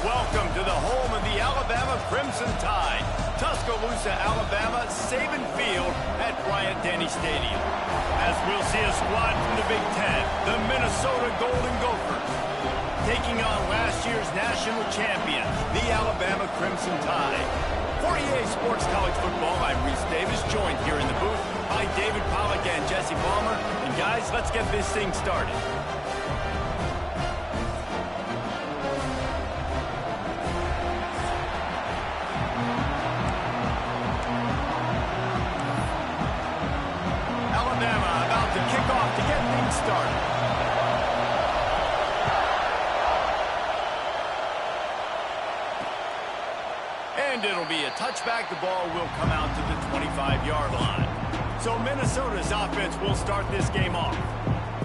Welcome to the home of the Alabama Crimson Tide. Tuscaloosa, Alabama, Saban Field at Bryant-Denny Stadium. As we'll see a squad from the Big Ten, the Minnesota Golden Gophers, taking on last year's national champion, the Alabama Crimson Tide. For EA Sports College Football, I'm Reese Davis, joined here in the booth by David Pollack and Jesse Palmer. And guys, let's get this thing started. Alabama about to kick off to get things started. And it'll be a touchback. The ball will come out to the 25-yard line. So Minnesota's offense will start this game off.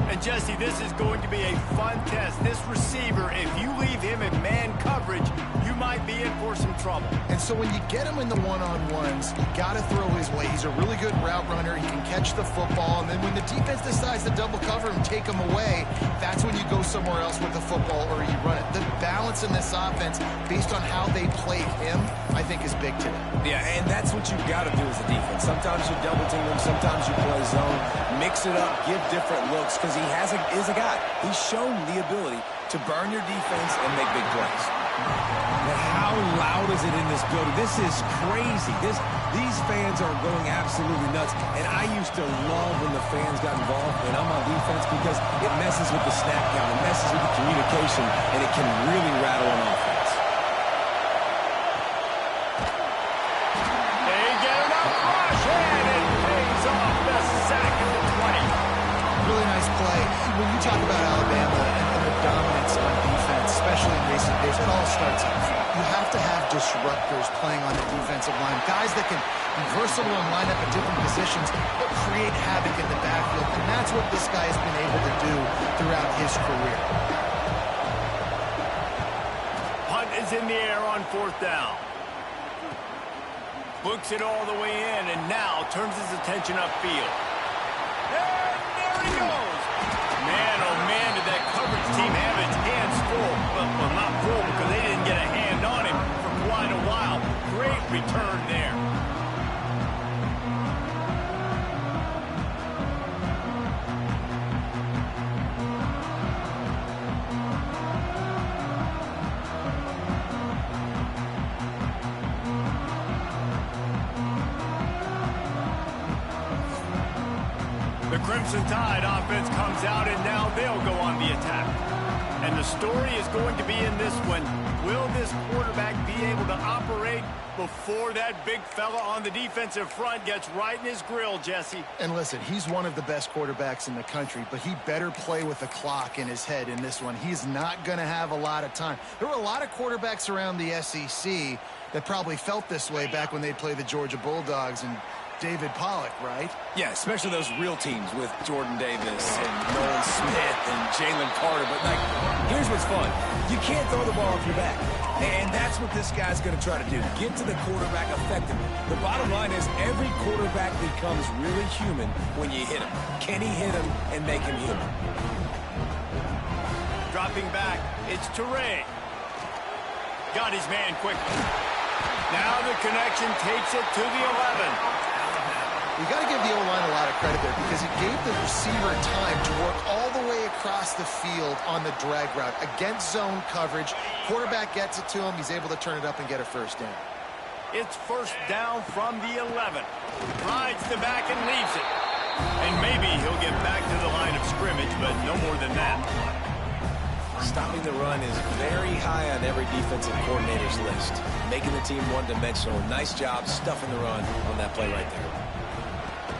And Jesse, this is going to be a fun test. This receiver, if you leave him in man coverage, you might be in for some trouble. And so when you get him in the one-on-ones, you got to throw his way. He's a really good route runner. He can catch the football. And then when the defense decides to double cover him, take him away, that's when you go somewhere else with the football or you run it. The balance in this offense, based on how they play him, I think is big today. Yeah, and that's what you've got to do as a defense. Sometimes you double team him, sometimes you play zone. Mix it up, give different looks, because he is a guy. He's shown the ability to burn your defense and make big plays. But how loud is it in this building? This is crazy. These fans are going absolutely nuts. And I used to love when the fans got involved when I'm on defense because it messes with the snap count, it messes with the communication, and it can really rattle an offense. They get enough rush, and it pays off the sack at the 20. Really nice play. When you talk about Alabama and the dominance on defense, especially in recent days, it all starts up front. You have to have disruptors playing on the defensive line, guys that can be versatile and line up at different positions, but create havoc in the backfield, and that's what this guy has been able to do throughout his career. Hunt is in the air on 4th down. Books it all the way in, and now turns his attention upfield. And there he goes. Man, oh man, did that coverage team have its hands full. Well, not full because they didn't get a hand on him for quite a while. Great return there. The Crimson Tide offense comes out, and now they'll go on the attack. And the story is going to be in this one. Will this quarterback be able to operate before that big fella on the defensive front gets right in his grill, Jesse? And listen, he's one of the best quarterbacks in the country, but he better play with the clock in his head in this one. He's not going to have a lot of time. There were a lot of quarterbacks around the SEC that probably felt this way back when they played the Georgia Bulldogs and David Pollack, right? Yeah, especially those real teams with Jordan Davis and Nolan Smith and Jalen Carter. But, like, here's what's fun. You can't throw the ball off your back. And that's what this guy's going to try to do. Get to the quarterback effectively. The bottom line is every quarterback becomes really human when you hit him. Can he hit him and make him human? Dropping back, it's Toure. Got his man quickly. Now the connection takes it to the 11. You got to give the O-line a lot of credit there because it gave the receiver time to work all the way across the field on the drag route against zone coverage. Quarterback gets it to him. He's able to turn it up and get a first down. It's first down from the 11. Rides the back and leaves it. And maybe he'll get back to the line of scrimmage, but no more than that. Stopping the run is very high on every defensive coordinator's list. Making the team one-dimensional. Nice job stuffing the run on that play right there.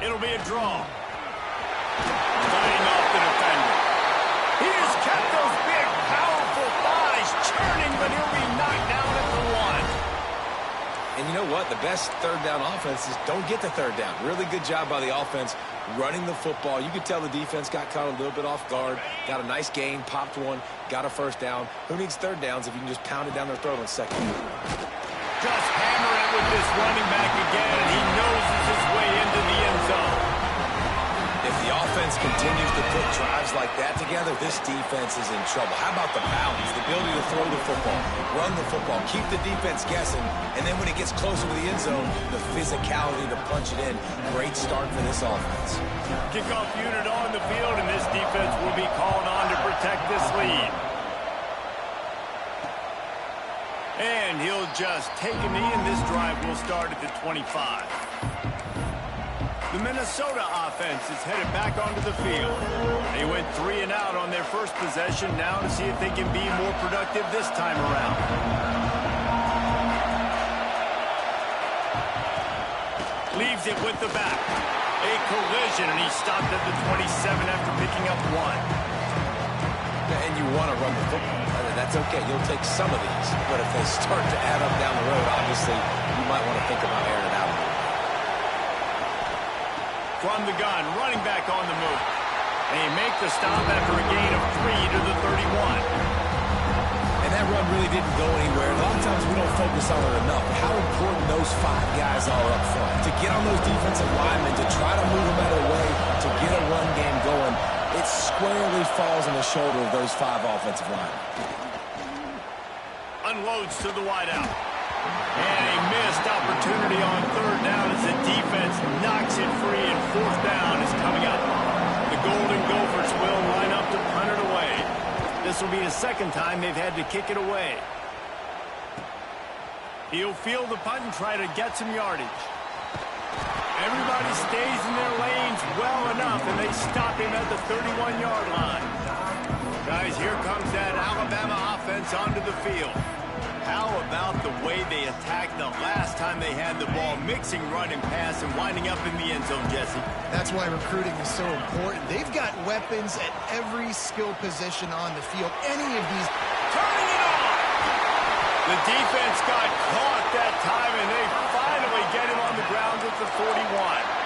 It'll be a draw. Fighting off the defender. He has kept those big, powerful thighs churning, but he'll be knocked down at the 1. And you know what? The best third down offense is don't get the third down. Really good job by the offense running the football. You could tell the defense got caught a little bit off guard. Got a nice gain, popped one, got a first down. Who needs third downs if you can just pound it down their throat on second? Just hammer it with this running back again, and he noses his way into the end zone. If the offense offense continues to put drives like that together, this defense is in trouble. How about the balance, the ability to throw the football, run the football, keep the defense guessing, and then when it gets closer to the end zone, the physicality to punch it in. Great start for this offense. Kickoff unit on the field, and this defense will be called on to protect this lead. And he'll just take a knee, and this drive will start at the 25. The Minnesota offense is headed back onto the field. They went 3 and out on their first possession, now to see if they can be more productive this time around. Leaves it with the back. A collision, and he stopped at the 27 after picking up 1. And you want to run the football. That's okay. You'll take some of these. But if they start to add up down the road, obviously, you might want to think about airing it out. From the gun, running back on the move. They make the stop after a gain of 3 to the 31. And that run really didn't go anywhere. A lot of times we don't focus on it enough. How important those 5 guys are up front. To get on those defensive linemen, to try to move them out of the way, to get a run game going, it squarely falls on the shoulder of those 5 offensive linemen. Unloads to the wideout. And a missed opportunity on 3rd down as the defense knocks it free, and 4th down is coming up. The Golden Gophers will line up to punt it away. This will be the 2nd time they've had to kick it away. He'll field the punt and try to get some yardage. Everybody stays in their lanes well enough, and they stop him at the 31-yard line. Guys, here comes that Alabama offense onto the field. How about the way they attacked the last time they had the ball, mixing run and pass and winding up in the end zone, Jesse? That's why recruiting is so important. They've got weapons at every skill position on the field. Any of these... Turning it on! The defense got caught that time, and they finally get him on the ground at the 41.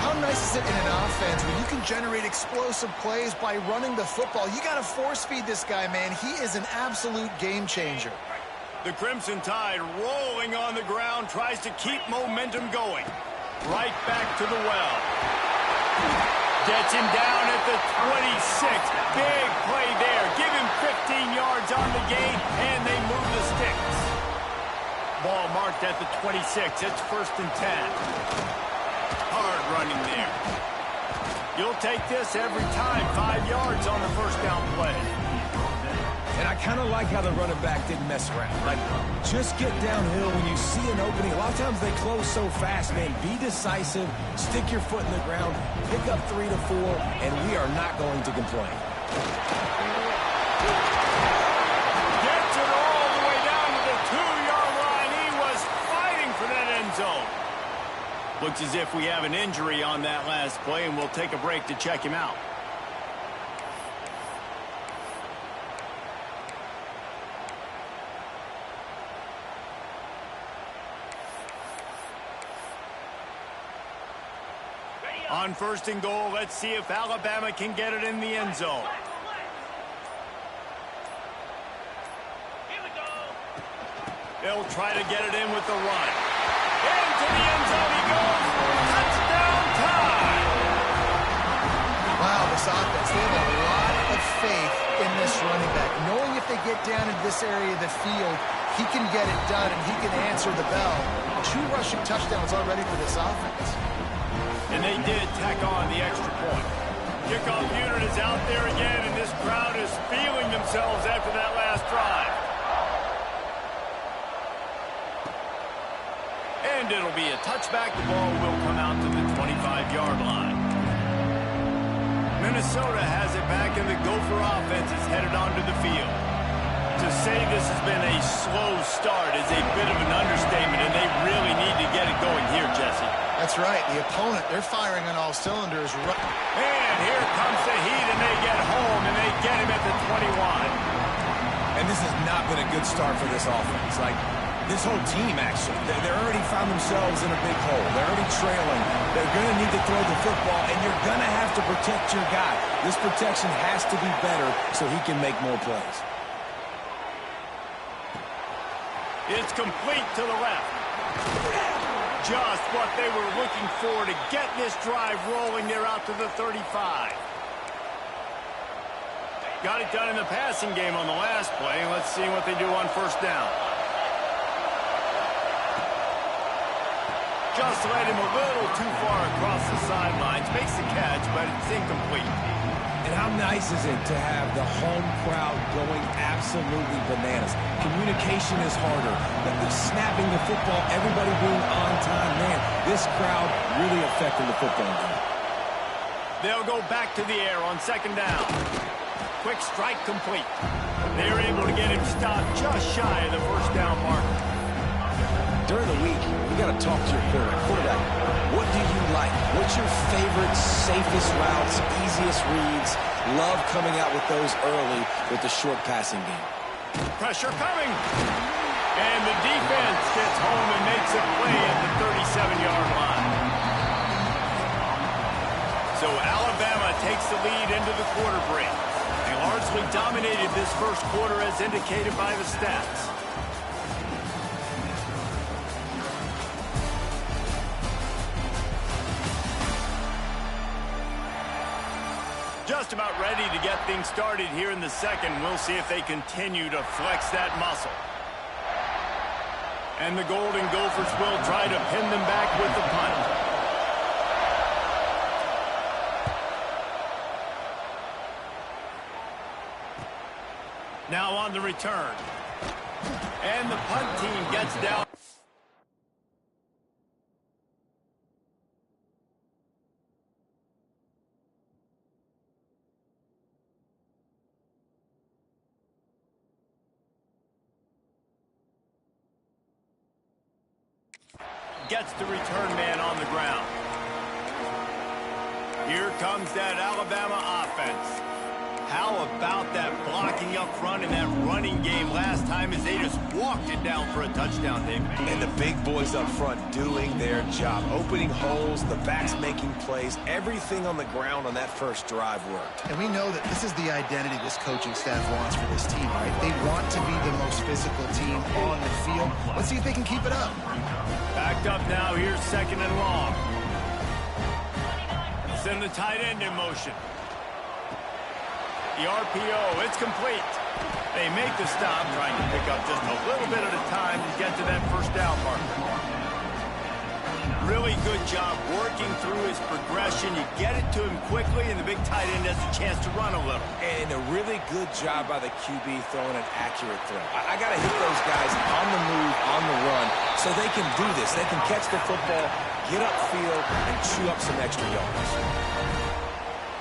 How nice is it in an offense when you can generate explosive plays by running the football? You got to force feed this guy, man. He is an absolute game changer. The Crimson Tide rolling on the ground, tries to keep momentum going. Right back to the well. Gets him down at the 26. Big play there. Give him 15 yards on the gain, and they move the sticks. Ball marked at the 26. It's 1st and 10. Hard running there. You'll take this every time. 5 yards on the 1st down play. And I kind of like how the running back didn't mess around. Like, just get downhill when you see an opening. A lot of times they close so fast, man. Be decisive. Stick your foot in the ground. Pick up 3 to 4, and we are not going to complain. Gets it all the way down to the 2-yard line. He was fighting for that end zone. Looks as if we have an injury on that last play, and we'll take a break to check him out. On 1st and goal, let's see if Alabama can get it in the end zone. They'll try to get it in with the run. Into the end zone he goes. Touchdown time! Wow, this offense, they have a lot of faith in this running back. Knowing if they get down into this area of the field, he can get it done and he can answer the bell. 2 rushing touchdowns already for this offense. And they did tack on the extra point. Kickoff unit is out there again, and this crowd is feeling themselves after that last drive. And it'll be a touchback. The ball will come out to the 25-yard line. Minnesota has it back, and the Gopher offense is headed onto the field. To say this has been a slow start is a bit of an understatement, and they really need to get it going here, Jesse. That's right. The opponent, they're firing on all cylinders. And here comes the heat, and they get home, and they get him at the 21. And this has not been a good start for this offense. Like, this whole team, actually. They're already found themselves in a big hole. They're already trailing. They're going to need to throw the football, and you're going to have to protect your guy. This protection has to be better so he can make more plays. It's complete to the left. Just what they were looking for to get this drive rolling there out to the 35. Got it done in the passing game on the last play. Let's see what they do on first down. Just led him a little too far across the sidelines. Makes the catch, but it's incomplete. And how nice is it to have the home crowd going absolutely bananas? Communication is harder. The snapping the football, everybody being on time. Man, this crowd really affecting the football game. They'll go back to the air on second down. Quick strike complete. They were able to get him stopped just shy of the first down marker. During the week, you got to talk to your quarterback. What do you like? What's your favorite, safest routes, easiest reads? Love coming out with those early with the short passing game. Pressure coming. And the defense gets home and makes a play at the 37-yard line. So Alabama takes the lead into the quarter break. They largely dominated this first quarter as indicated by the stats. Just about ready to get things started here in the second. We'll see if they continue to flex that muscle. And the Golden Gophers will try to pin them back with the punt. Now on the return. And the punt team gets down. Gets the return man on the ground. Here comes that Alabama offense. How about that blocking up front and that running game last time as they just walked it down for a touchdown, David? And the big boys up front doing their job. Opening holes, the backs making plays. Everything on the ground on that first drive worked. And we know that this is the identity this coaching staff wants for this team, right? They want to be the most physical team on the field. Let's see if they can keep it up. Backed up now. Here's second and long. Send the tight end in motion. The RPO, it's complete. They make the stop, trying to pick up just a little bit at a time to get to that first down marker. Really good job working through his progression. You get it to him quickly, and the big tight end has a chance to run a little. And a really good job by the QB throwing an accurate throw. I got to hit those guys on the move, on the run, so they can do this. They can catch the football, get upfield, and chew up some extra yards.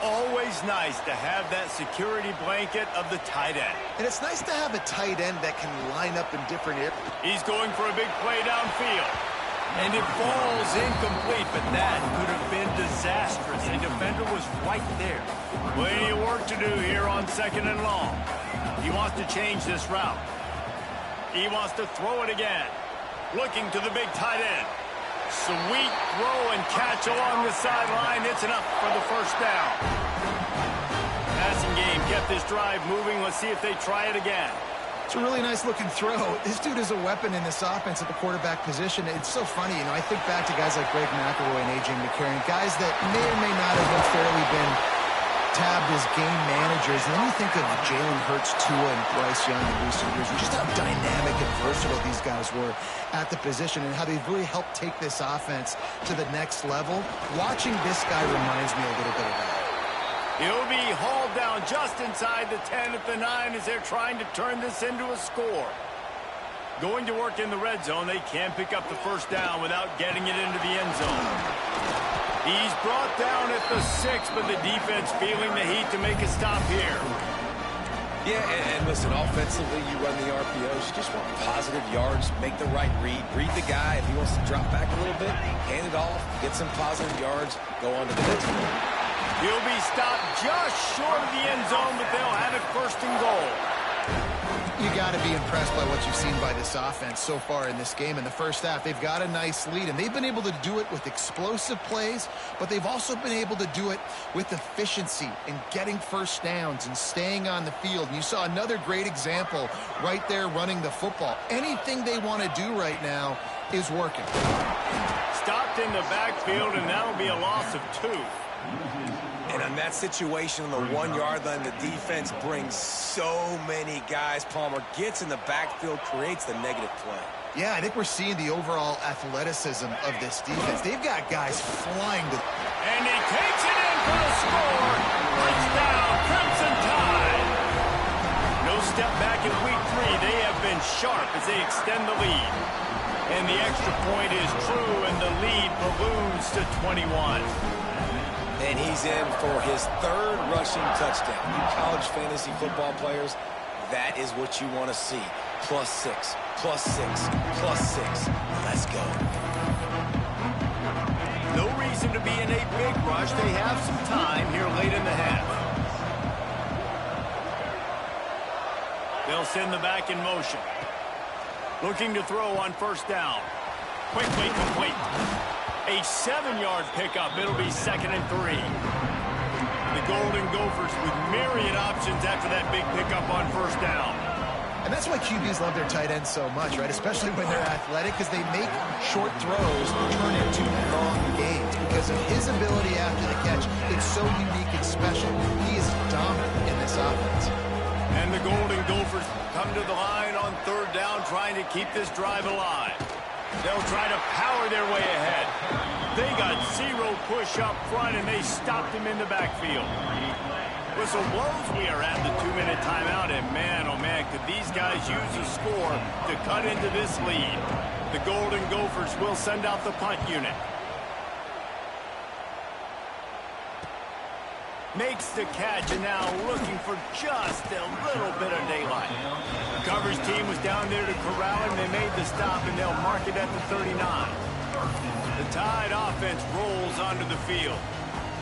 Always nice to have that security blanket of the tight end. And it's nice to have a tight end that can line up in different areas. He's going for a big play downfield. And it falls incomplete, but that could have been disastrous. A defender was right there. Plenty of work to do here on second and long. He wants to change this route. He wants to throw it again. Looking to the big tight end. Sweet throw and catch along the sideline. It's enough for the first down. Passing game kept this drive moving. Let's see if they try it again. It's a really nice looking throw. This dude is a weapon in this offense at the quarterback position. It's so funny, you know, I think back to guys like Greg McElroy and A.J. McCarron, guys that may or may not have necessarily been tabbed as game managers. And then you think of Jalen Hurts, Tua, and Bryce Young in recent years, and just how dynamic and versatile these guys were at the position and how they've really helped take this offense to the next level. Watching this guy reminds me a little bit of that. He'll be hauled down just inside the 10 at the 9 as they're trying to turn this into a score. Going to work in the red zone. They can't pick up the first down without getting it into the end zone. He's brought down at the 6, but the defense feeling the heat to make a stop here. Yeah, and listen, offensively, you run the RPOs. You just want positive yards, make the right read the guy. If he wants to drop back a little bit, hand it off, get some positive yards, go on to the next one. He'll be stopped just short of the end zone, but they'll have it first and goal. You got to be impressed by what you've seen by this offense so far in this game. In the first half, they've got a nice lead, and they've been able to do it with explosive plays, but they've also been able to do it with efficiency and getting first downs and staying on the field. And you saw another great example right there running the football. Anything they want to do right now is working. stopped in the backfield, and that'll be a loss of 2. And on that situation on the 1-yard line, the defense brings so many guys. Palmer gets in the backfield, creates the negative play. Yeah, I think we're seeing the overall athleticism of this defense. They've got guys flying to... And he takes it in for the score. Touchdown, Crimson Tide. No step back in week 3. They have been sharp as they extend the lead. And the extra point is true, and the lead balloons to 21. And he's in for his 3rd rushing touchdown. You college fantasy football players, that is what you want to see. +6, +6, +6. Let's go. No reason to be in a big rush. They have some time here late in the half. They'll send the back in motion. Looking to throw on first down. Quickly complete. A 7-yard pickup. It'll be 2nd and 3. The Golden Gophers with myriad options after that big pickup on first down. And that's why QBs love their tight ends so much, right? Especially when they're athletic, because they make short throws turn into long gains. Because of his ability after the catch, it's so unique and special. He is dominant in this offense. And the Golden Gophers come to the line on 3rd down, trying to keep this drive alive. They'll try to power their way ahead. They got 0 push up front, and they stopped him in the backfield. Whistle blows. We are at the 2-minute timeout, and man, oh man, could these guys use a score to cut into this lead. The Golden Gophers will send out the punt unit. Makes the catch, and now looking for just a little bit of daylight. The coverage team was down there to corral him. They made the stop, and they'll mark it at the 39. The Tide offense rolls onto the field.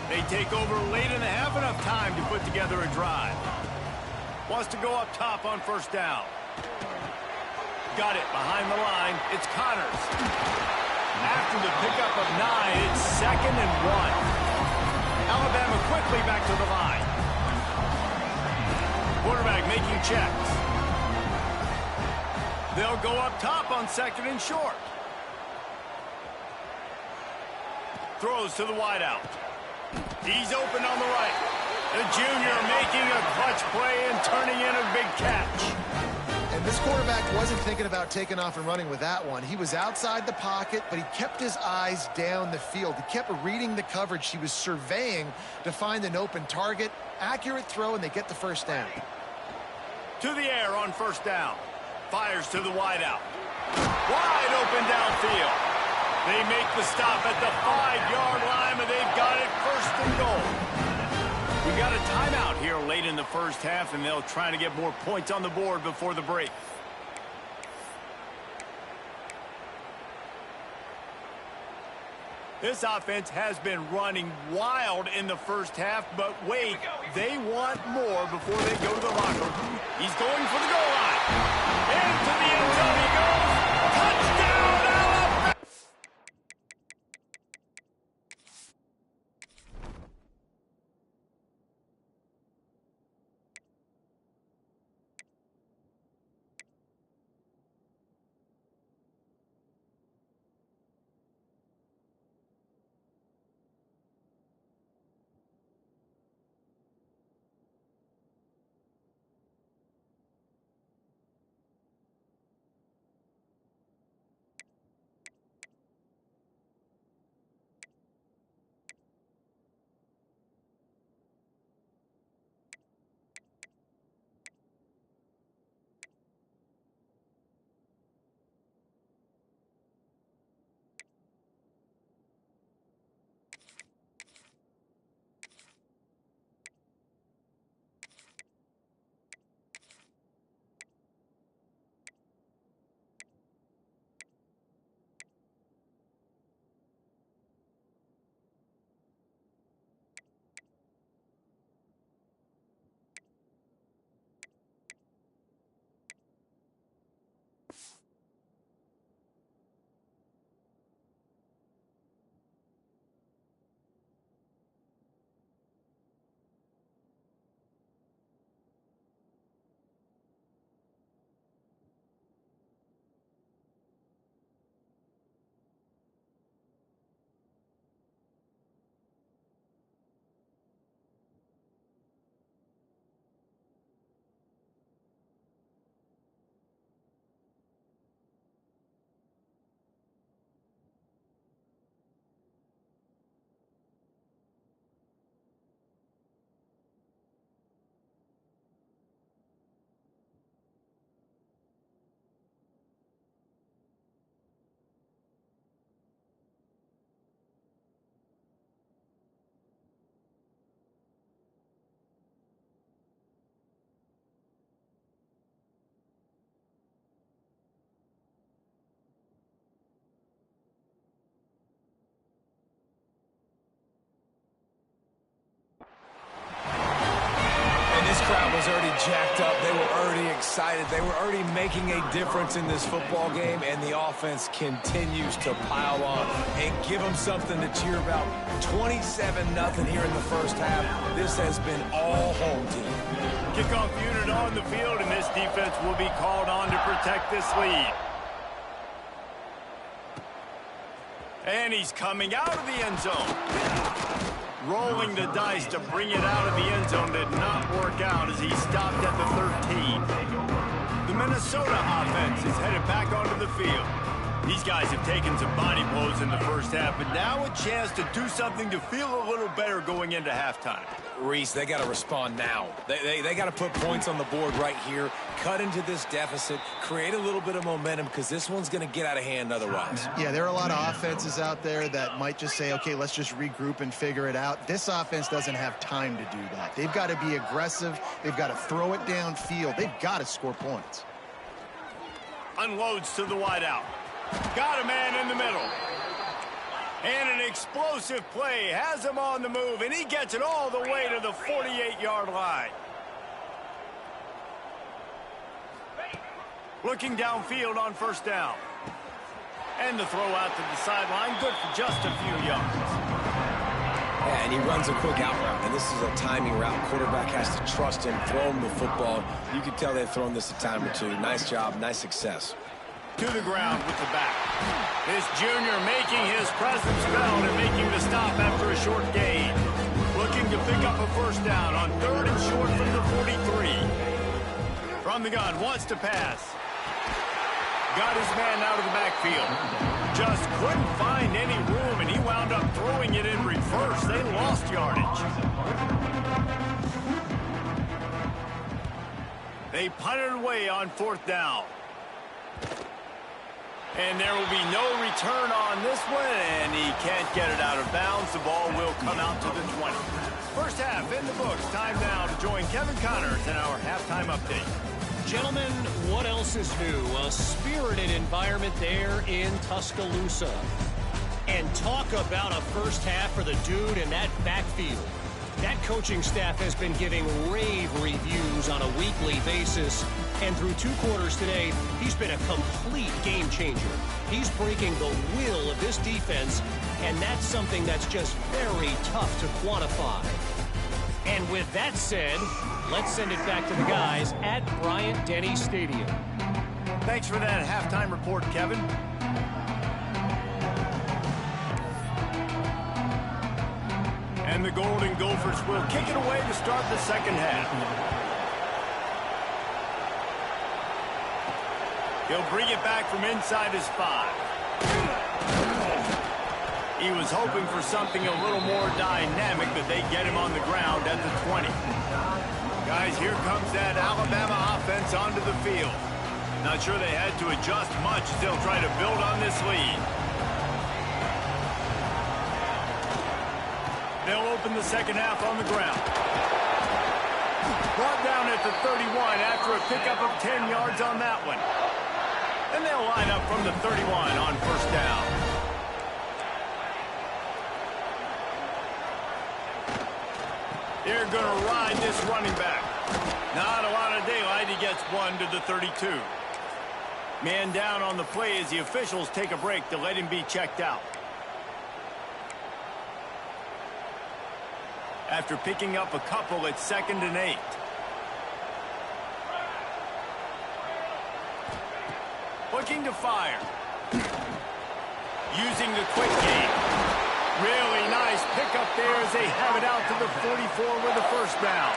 They take over late in the half, enough time to put together a drive. Wants to go up top on first down. Got it behind the line. It's Connors. After the pickup of 9, it's 2nd and 1. Alabama quickly back to the line. Quarterback making checks. They'll go up top on 2nd and short. Throws to the wideout. He's open on the right. The junior making a clutch play and turning in a big catch. And this quarterback wasn't thinking about taking off and running with that one. He was outside the pocket, but he kept his eyes down the field. He kept reading the coverage. He was surveying to find an open target. Accurate throw, and they get the first down. To the air on first down. Fires to the wideout. Wide open downfield. They make the stop at the 5-yard line, and they've got it 1st and goal. We got a timeout here late in the first half, and they'll try to get more points on the board before the break. This offense has been running wild in the first half, but wait, they want more before they go to the locker room. He's going for the goal line. Into the end zone he goes. Touchdown, Alabama! jacked up. They were already excited. They were already making a difference in this football game, and the offense continues to pile on and give them something to cheer about. 27-0 here in the first half. This has been all home team. Kickoff unit on the field, and this defense will be called on to protect this lead. And he's coming out of the end zone. Rolling the dice to bring it out of the end zone did not work out as he stopped at the 13. The Minnesota offense is headed back onto the field. These guys have taken some body blows in the first half, but now a chance to do something to feel a little better going into halftime. Reese, they got to respond now. They got to put points on the board right here, cut into this deficit, create a little bit of momentum, because this one's going to get out of hand otherwise. Yeah, there are a lot of offenses out there that might just say, okay, let's just regroup and figure it out. This offense doesn't have time to do that. They've got to be aggressive. They've got to throw it downfield. They've got to score points. Unloads to the wideout. Got a man in the middle. And an explosive play has him on the move, and he gets it all the way to the 48-yard line. Looking downfield on first down. And the throw out to the sideline, good for just a few yards. Yeah, and he runs a quick out route, and this is a timing route. Quarterback has to trust him, throw him the football. You can tell they've thrown this a time or two. Nice job, nice success. To the ground with the back. This junior making his presence felt and making the stop after a short gain. Looking to pick up a first down on 3rd and short from the 43. From the gun, wants to pass. Got his man out of the backfield. Just couldn't find any room, and he wound up throwing it in reverse. They lost yardage. They punted away on 4th down. And there will be no return on this one, and he can't get it out of bounds. The ball will come out to the 20. First half in the books. Time now to join Kevin Connors in our halftime update. Gentlemen, what else is new? A spirited environment there in Tuscaloosa. And talk about a first half for the dude in that backfield. That coaching staff has been giving rave reviews on a weekly basis. And through 2 quarters today, he's been a complete game changer. He's breaking the will of this defense, and that's something that's just very tough to quantify. And with that said, let's send it back to the guys at Bryant-Denny Stadium. Thanks for that halftime report, Kevin. And the Golden Gophers will kick it away to start the second half. He'll bring it back from inside his 5. He was hoping for something a little more dynamic, but they get him on the ground at the 20. Guys, here comes that Alabama offense onto the field. Not sure they had to adjust much as they'll try to build on this lead. They'll open the second half on the ground. Brought down at the 31 after a pickup of 10 yards on that one. And they'll line up from the 31 on first down. They're going to ride this running back. Not a lot of daylight. He gets one to the 32. Man down on the play as the officials take a break to let him be checked out. After picking up a couple at 2nd and 8. Looking to fire. Using the quick game. Really nice pickup there as they have it out to the 44 with the first down.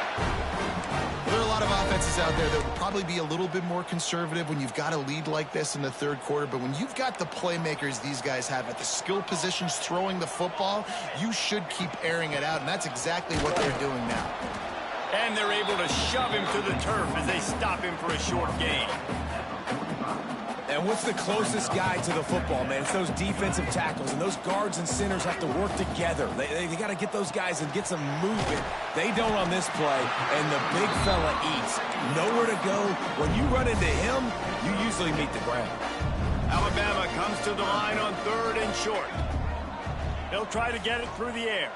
There are a lot of offenses out there that will probably be a little bit more conservative when you've got a lead like this in the 3rd quarter. But when you've got the playmakers these guys have at the skill positions throwing the football, you should keep airing it out. And that's exactly what they're doing now. And they're able to shove him to the turf as they stop him for a short gain. And what's the closest guy to the football, man? It's those defensive tackles, and those guards and centers have to work together. They got to get those guys and get some movement. They don't on this play, and the big fella eats. Nowhere to go. When you run into him, you usually meet the ground. Alabama comes to the line on 3rd and short. They'll try to get it through the air.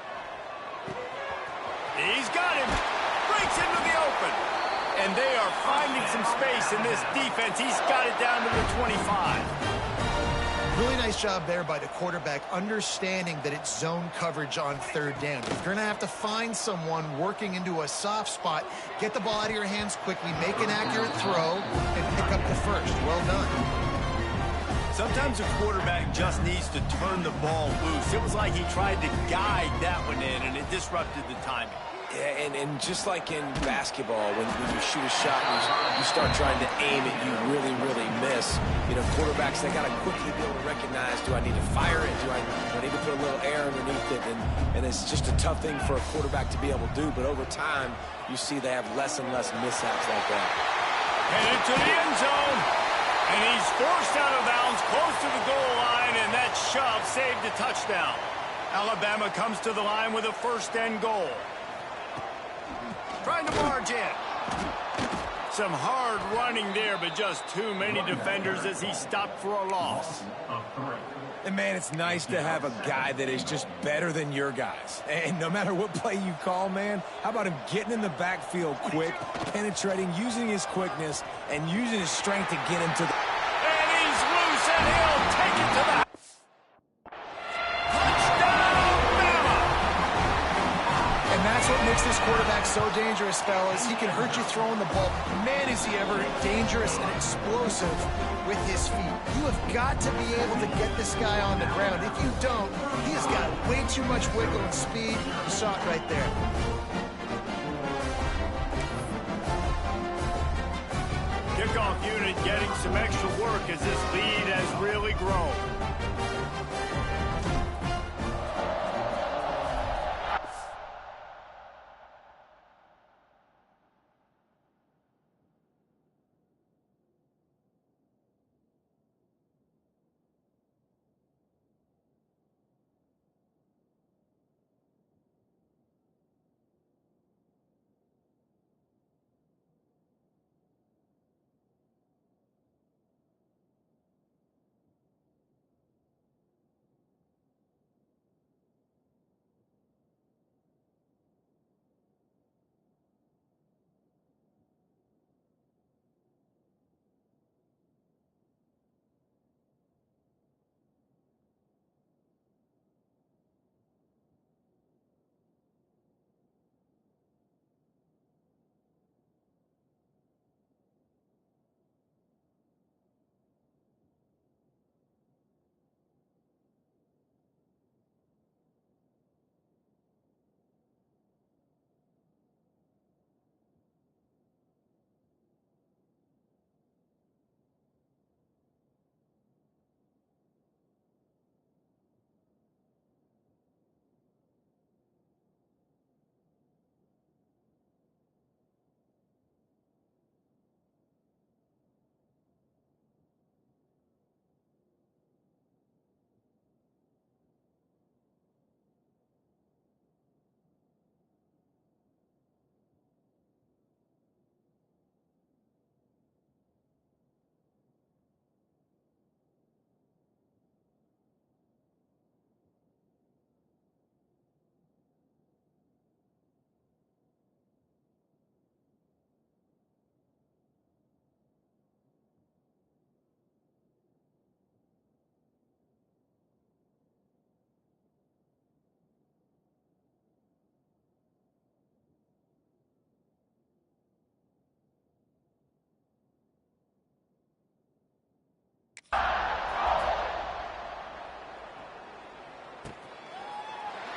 He's got him. Breaks into the open. And they are finding some space in this defense. He's got it down to the 25. Really nice job there by the quarterback, understanding that it's zone coverage on third down. If you're going to have to find someone working into a soft spot, get the ball out of your hands quickly, make an accurate throw, and pick up the first. Well done. Sometimes a quarterback just needs to turn the ball loose. It was like he tried to guide that one in, and it disrupted the timing. Yeah, and just like in basketball, when you shoot a shot and you start trying to aim it, you really, really miss. You know, quarterbacks, they got to quickly be able to recognize, do I need to fire it? Do I need to put a little air underneath it? And it's just a tough thing for a quarterback to be able to do. But over time, you see they have less and less mishaps like that. Headed to the end zone. And he's forced out of bounds close to the goal line, and that shove saved a touchdown. Alabama comes to the line with a first and goal. Trying to barge in. Some hard running there, but just too many defenders as he stopped for a loss. And, man, it's nice to have a guy that is just better than your guys. And no matter what play you call, man, how about him getting in the backfield quick, penetrating, using his quickness, and using his strength to get him to the... And he's loose, and he'll take it to the... That's what makes this quarterback so dangerous, fellas. He can hurt you throwing the ball. Man, is he ever dangerous and explosive with his feet. You have got to be able to get this guy on the ground. If you don't, he has got way too much wiggle and speed. You saw it right there. Kickoff unit getting some extra work as this lead has really grown.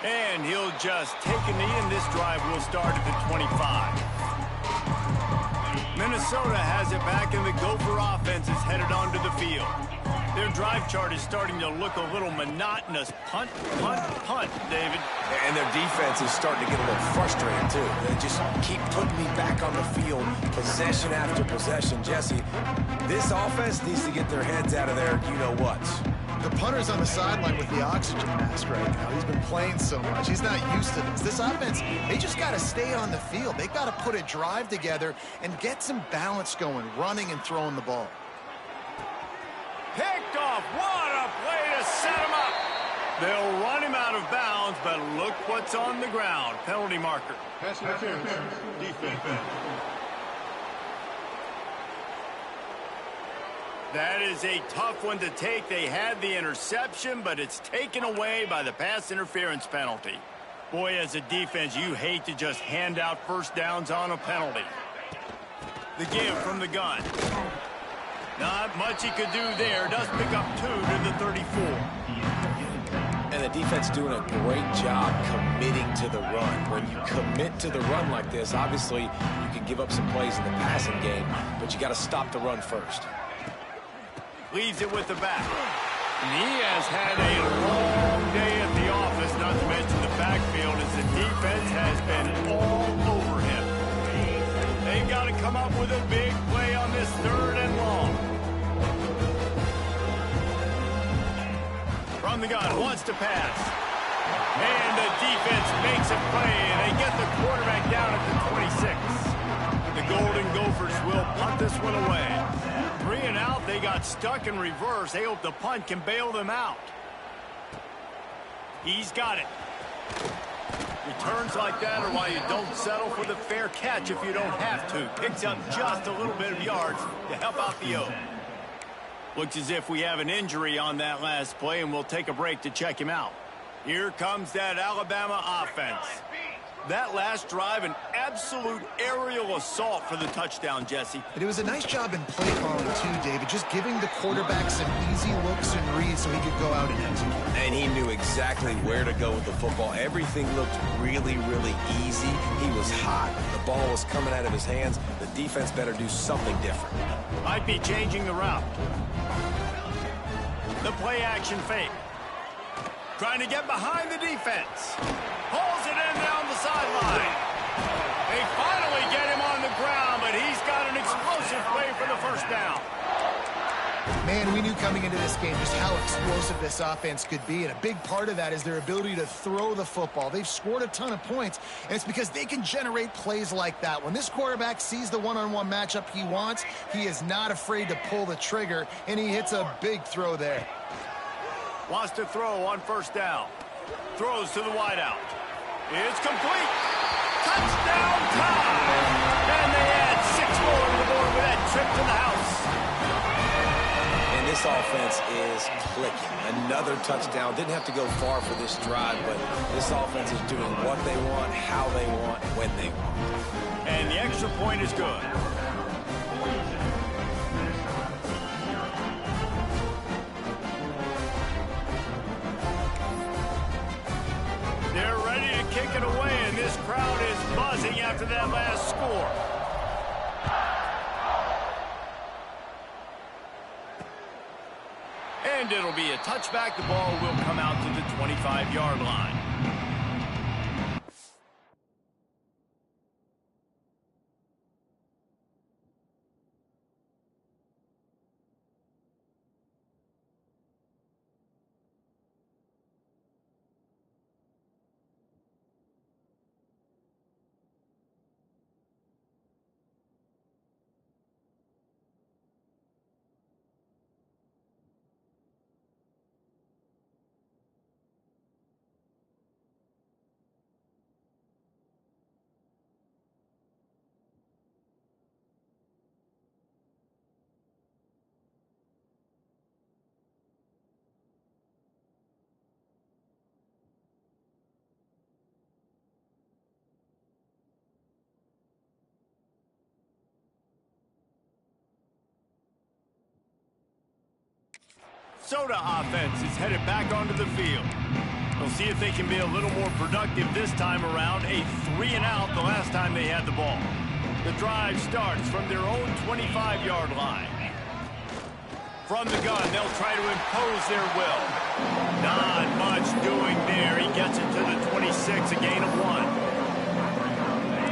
And he'll just take a knee, and this drive will start at the 25. Minnesota has it back, and the Gopher offense is headed onto the field. Their drive chart is starting to look a little monotonous. Punt, punt, punt, David. And their defense is starting to get a little frustrated, too. They just keep putting me back on the field, possession after possession. Jesse, this offense needs to get their heads out of their you-know-whats. The punter's on the sideline with the oxygen mask right now. He's been playing so much. He's not used to this. This offense, they just got to stay on the field. They've got to put a drive together and get some balance going, running and throwing the ball. Picked off. What a play to set him up. They'll run him out of bounds, but look what's on the ground. Penalty marker. Pass interference. Defense. That is a tough one to take. They had the interception, but it's taken away by the pass interference penalty. Boy, as a defense, you hate to just hand out first downs on a penalty. The give from the gun. Not much he could do there. Does pick up 2 to the 34. And the defense doing a great job committing to the run. When you commit to the run like this, obviously you can give up some plays in the passing game, but you got to stop the run first. Leaves it with the back. And he has had a long day at the office, not to mention the backfield, as the defense has been all over him. They've got to come up with a big play on this 3rd and long. From the gun, wants to pass. And the defense makes a play, and they get the quarterback down at the 26. The Golden Gophers will punt this one away. 3 and out, they got stuck in reverse. They hope the punt can bail them out. He's got it. Returns like that are why you don't settle for the fair catch if you don't have to. Picks up just a little bit of yards to help out the O. Looks as if we have an injury on that last play, and we'll take a break to check him out. Here comes that Alabama offense. That last drive, an absolute aerial assault for the touchdown, Jesse. But it was a nice job in play calling, too, David, just giving the quarterback some easy looks and reads so he could go out and execute. And he knew exactly where to go with the football. Everything looked really, really easy. He was hot. The ball was coming out of his hands. The defense better do something different. Might be changing the route. The play action fake. Trying to get behind the defense. Pulls it in down the sideline. They finally get him on the ground, but he's got an explosive play for the first down. Man, we knew coming into this game just how explosive this offense could be, and a big part of that is their ability to throw the football. They've scored a ton of points, and it's because they can generate plays like that. When this quarterback sees the one-on-one matchup he wants, he is not afraid to pull the trigger, and he hits a big throw there. Wants to throw on first down. Throws to the wideout. It's complete. Touchdown time! And they add 6 more to the board with that trip to the house. And this offense is clicking. Another touchdown. Didn't have to go far for this drive, but this offense is doing what they want, how they want, when they want. And the extra point is good. They're ready to kick it away, and this crowd is buzzing after that last score. And it'll be a touchback. The ball will come out to the 25-yard line. Soda offense is headed back onto the field. We'll see if they can be a little more productive this time around. A 3 and out the last time they had the ball. The drive starts from their own 25-yard line. From the gun, they'll try to impose their will. Not much doing there. He gets it to the 26, a gain of 1.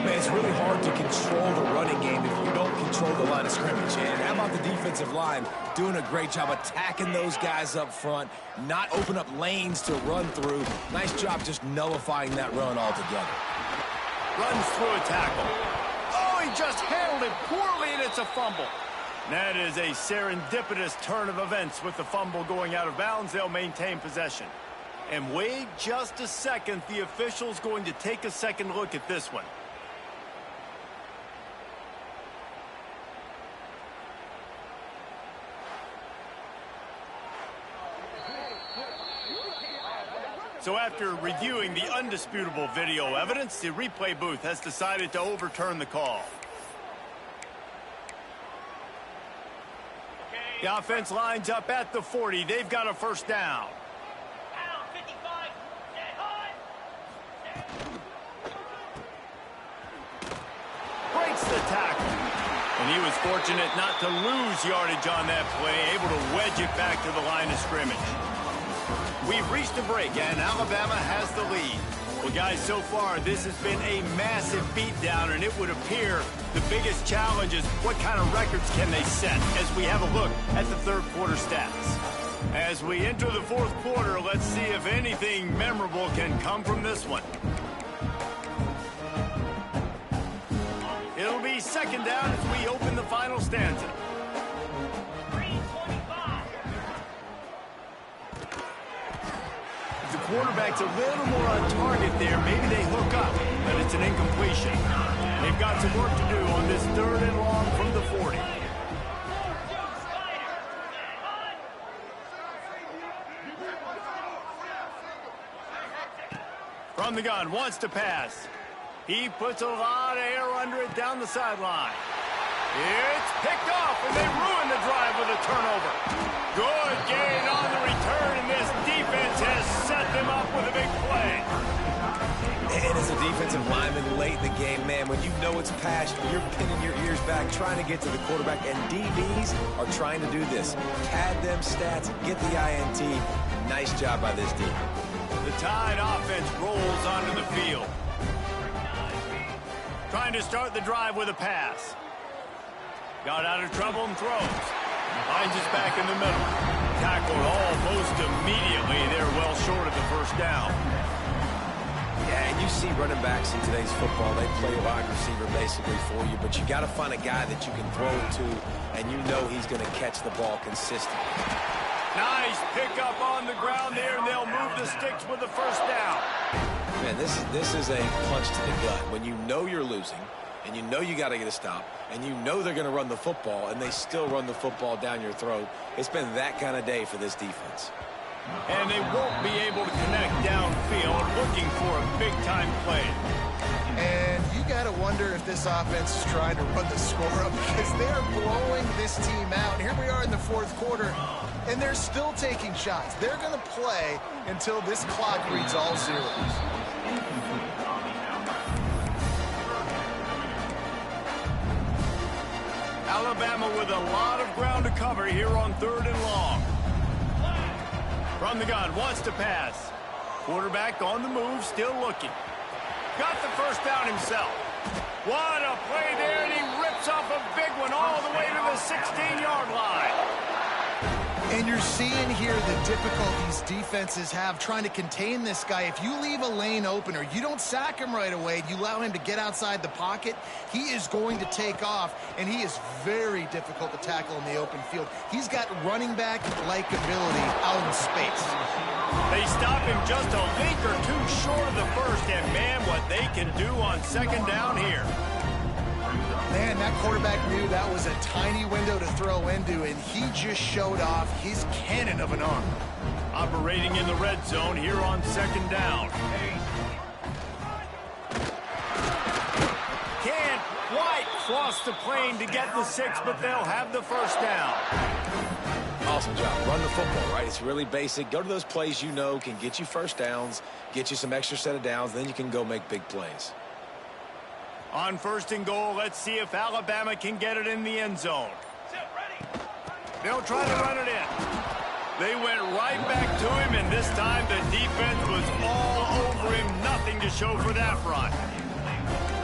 Man, it's really hard to control the running game if you don't control the line of scrimmage. And how about the defensive line doing a great job attacking those guys up front, not open up lanes to run through. Nice job just nullifying that run altogether. Runs through a tackle. Oh, he just handled it poorly, and it's a fumble. That is a serendipitous turn of events with the fumble going out of bounds. They'll maintain possession. And wait just a second. The official's going to take a second look at this one. So after reviewing the undisputable video evidence, the replay booth has decided to overturn the call. The offense lines up at the 40. They've got a first down. Breaks the tackle. And he was fortunate not to lose yardage on that play, able to wedge it back to the line of scrimmage. We've reached a break, and Alabama has the lead. Well, guys, so far, this has been a massive beatdown, and it would appear the biggest challenge is what kind of records can they set as we have a look at the third quarter stats. As we enter the fourth quarter, let's see if anything memorable can come from this one. It'll be second down as we open the final stanza. The quarterback's a little more on target there. Maybe they hook up, but it's an incompletion. They've got some work to do on this third and long from the 40. From the gun, wants to pass. He puts a lot of air under it down the sideline. It's picked off, and they ruin the drive with a turnover. Good gain on the return, and this defense has set them up with a big play. And as a defensive lineman late in the game, man, when you know it's past, you're pinning your ears back, trying to get to the quarterback, and DBs are trying to do this. Pad them stats, get the INT. Nice job by this team. The Tide offense rolls onto the field. Trying to start the drive with a pass. Got out of trouble and throws. Finds us back in the middle. Tackled almost immediately. They're well short of the first down. Yeah, and you see running backs in today's football, they play wide receiver basically for you, but you got to find a guy that you can throw it to, and you know he's going to catch the ball consistently. Nice pickup on the ground there, and they'll move the sticks with the first down. Man, this is a punch to the gut. When you know you're losing, and you know you got to get a stop, and you know they're going to run the football, and they still run the football down your throat, it's been that kind of day for this defense. And they won't be able to connect downfield, looking for a big-time play. And you got to wonder if this offense is trying to run the score up, because they're blowing this team out. And here we are in the fourth quarter, and they're still taking shots. They're going to play until this clock reads all zeros. Alabama with a lot of ground to cover here on third and long. From the gun, wants to pass. Quarterback on the move, still looking. Got the first down himself. What a play there, and he rips off a big one all the way to the 16-yard line. And you're seeing here the difficulties defenses have trying to contain this guy. If you leave a lane open or you don't sack him right away, you allow him to get outside the pocket, he is going to take off, and he is very difficult to tackle in the open field. He's got running back-like ability out in space. They stop him just a link or two short of the first, and man, what they can do on second down here. Man, that quarterback knew that was a tiny window to throw into, and he just showed off his cannon of an arm. Operating in the red zone here on second down. Can't quite cross the plane to get the 6, but they'll have the first down. Awesome job. Run the football, right? It's really basic. Go to those plays you know can get you first downs, get you some extra set of downs, then you can go make big plays. On first and goal, let's see if Alabama can get it in the end zone. They'll try to run it in. They went right back to him, and this time the defense was all over him. Nothing to show for that run.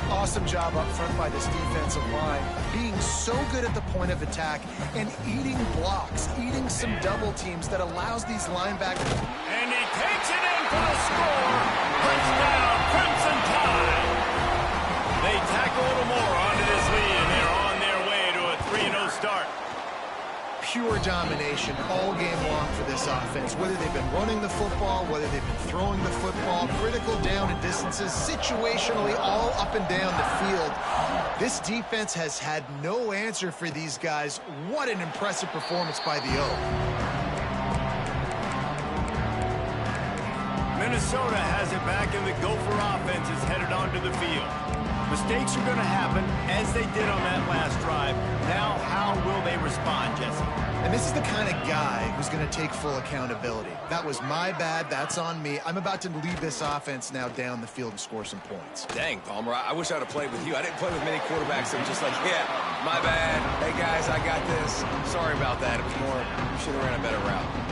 Awesome job up front by this defensive line, being so good at the point of attack and eating blocks, eating some double teams that allows these linebackers. And he takes it in for the score. Touchdown, Crimson Tide. They tack a little more onto this lead, and they're on their way to a 3-0 start. Pure domination all game long for this offense. Whether they've been running the football, whether they've been throwing the football, critical down and distances, situationally all up and down the field. This defense has had no answer for these guys. What an impressive performance by the O. Minnesota has it back, and the Gopher offense is headed onto the field. Mistakes are going to happen, as they did on that last drive. Now, how will they respond, Jesse? And this is the kind of guy who's going to take full accountability. That was my bad. That's on me. I'm about to lead this offense now down the field and score some points. Dang, Palmer, I wish I'd have played with you. I didn't play with many quarterbacks that were just like, yeah, my bad. Hey, guys, I got this. Sorry about that. It was more, you should have ran a better route.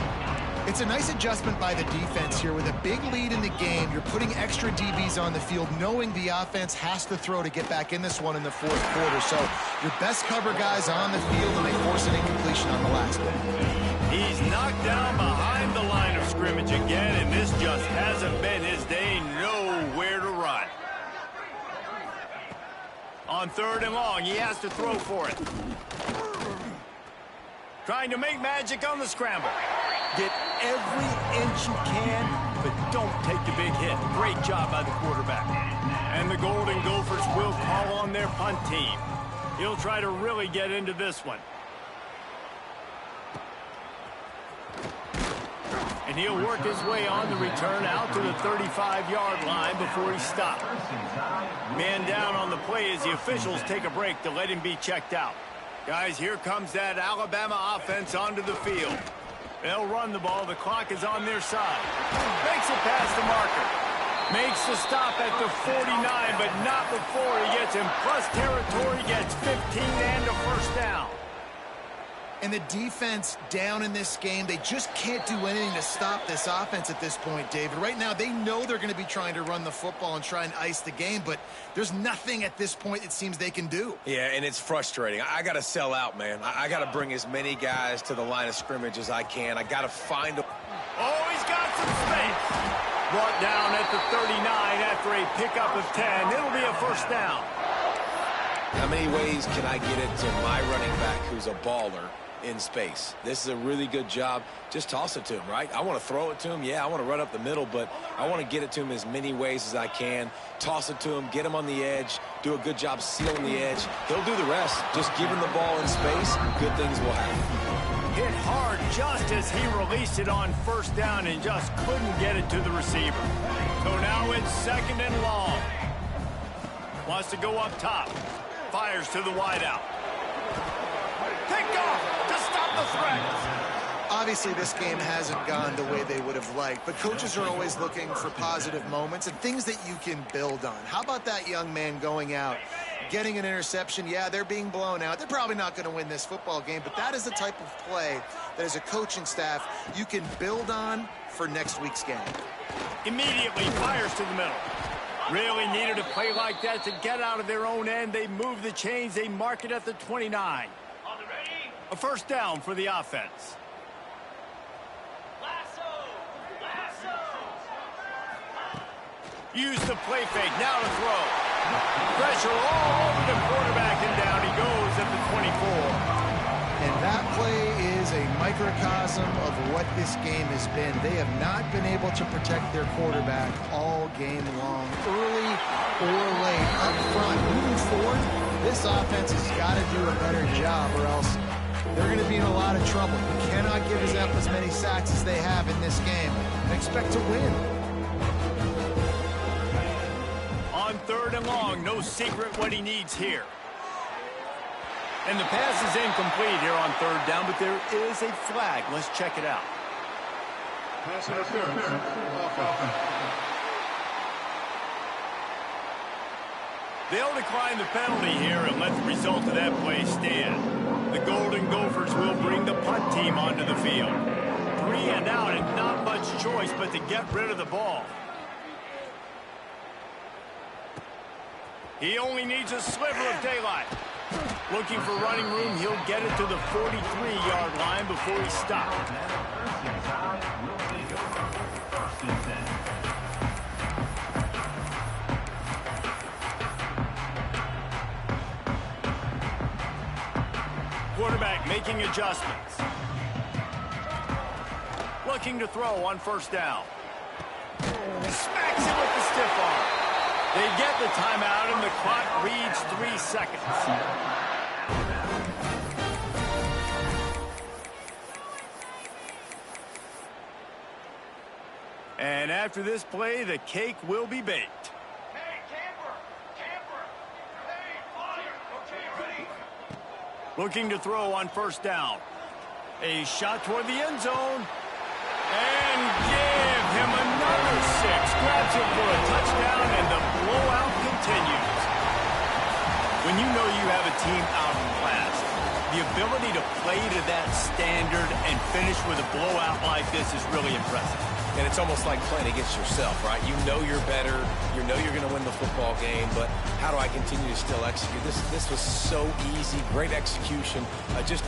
It's a nice adjustment by the defense here. With a big lead in the game, you're putting extra DBs on the field, knowing the offense has to throw to get back in this one in the fourth quarter. So your best cover guys on the field, and they force an incompletion on the last one. He's knocked down behind the line of scrimmage again, and this just hasn't been his day. Nowhere to run. On 3rd and long, he has to throw for it. Trying to make magic on the scramble. Get every inch you can, but don't take the big hit. Great job by the quarterback. And the Golden Gophers will call on their punt team. He'll try to really get into this one. And he'll work his way on the return out to the 35-yard line before he stopped. Man down on the play as the officials take a break to let him be checked out. Guys, here comes that Alabama offense onto the field. They'll run the ball. The clock is on their side. Makes it past the marker. Makes the stop at the 49, but not before he gets in plus territory, gets 15 and a first down. And the defense down in this game, they just can't do anything to stop this offense at this point, David. Right now, they know they're going to be trying to run the football and try and ice the game, but there's nothing at this point it seems they can do. Yeah, and it's frustrating. I got to sell out, man. I got to bring as many guys to the line of scrimmage as I can. I got to find a... Oh, he's got some space. Brought down at the 39 after a pickup of 10. It'll be a first down. How many ways can I get it to my running back who's a baller in space? This is a really good job. Just toss it to him, right? I want to throw it to him. Yeah, I want to run up the middle, but I want to get it to him as many ways as I can. Toss it to him, get him on the edge, do a good job sealing the edge. He'll do the rest. Just give him the ball in space, good things will happen. Hit hard just as he released it on first down and just couldn't get it to the receiver. So now it's 2nd and long. Wants to go up top. Fires to the wideout. Picked off to stop the threat. Obviously, this game hasn't gone the way they would have liked, but coaches are always looking for positive moments and things that you can build on. How about that young man going out, getting an interception? Yeah, they're being blown out. They're probably not going to win this football game, but that is the type of play that as a coaching staff you can build on for next week's game. Immediately fires to the middle. Really needed a play like that to get out of their own end. They move the chains. They mark it at the 29. A first down for the offense. Use the play fake. Now to throw. Pressure all over the quarterback, and down he goes at the 24. And that play is a microcosm of what this game has been. They have not been able to protect their quarterback all game long, early or late. Up front, moving forward, this offense has got to do a better job, or else they're going to be in a lot of trouble. You cannot give us up as many sacks as they have in this game and expect to win. On 3rd and long, no secret what he needs here. And the pass is incomplete here on 3rd down, but there is a flag. Let's check it out. Pass interference. They'll decline the penalty here and let the result of that play stand. The Golden Gophers will bring the punt team onto the field. 3 and out, and not much choice but to get rid of the ball. He only needs a sliver of daylight. Looking for running room, he'll get it to the 43-yard line before he stops. Quarterback making adjustments. Looking to throw on first down. Smacks it with the stiff arm. They get the timeout, and the clock reads 3 seconds. And after this play, the cake will be baked. Hey, camper! Camper! Hey, fire! Okay, ready? Looking to throw on first down. A shot toward the end zone. And give him another 6. Grabs him for a touchdown, and the blowout continues. When you know you have a team out in class, the ability to play to that standard and finish with a blowout like this is really impressive. And it's almost like playing against yourself, right? You know you're better. You know you're going to win the football game, but how do I continue to still execute? This was so easy. Great execution. Just